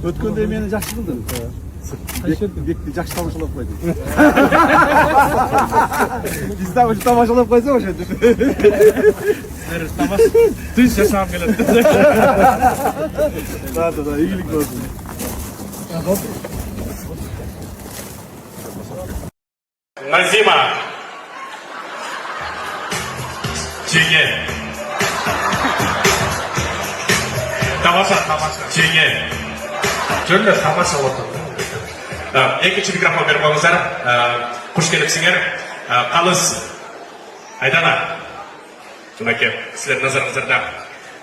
Өткөнде мени жакшы кылдың. Бекти жакшы тамашалап койдуң. Биз дагы тамашалап койсок ошентип. Силер тамаш тынч жашагым келет. Да, ийгилик болсун. Назима. Чеге. Тамаша. Чеге. Жөнді тамаша отыр. Екінші микрофон беріп қойыңыздар. Қош келіпсіңер. Қалыз Айдана. Мінеке, сіздер назарыңыздарда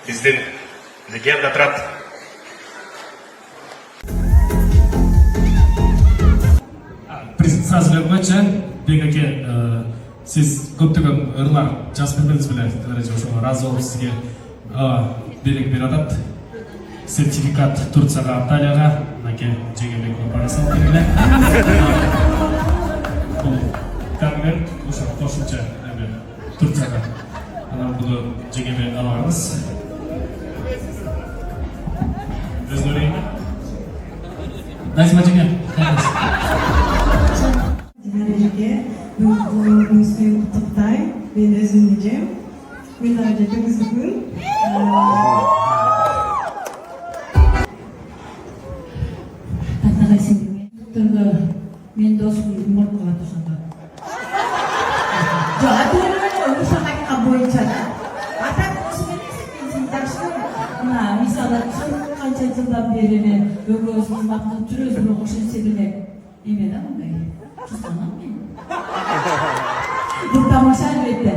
біздің легенда тұрады. Сразу бойынша Бегаке сіз көптеген ырлар жазып бердіңіз біле, разы болып сізге белек берадат, сертификат Турцияға, Анталияға, мінеке жеңелек барасал келгіле. Бұл кәмгер қошынша Турцияға бұны жеңелек аларыңыз. Өзін өрейін. Назима жеңе. Динарежге өзіңізбен құттықтаймын. Мен өзім ежем. Мен радиотыңыз бүгін. Татағай сендіңе. Тұрғы мен досым мұртқыға тұрсанға. Жоқ, тұрған қайқа бойынша да. Атақ осы менесің мен сен тақшын. Мысалы, қанша жылдан бері өгіздің мақтың түріз бұрын қошын седілек. Емеді мұндай. Бұл тамаша әлбетті.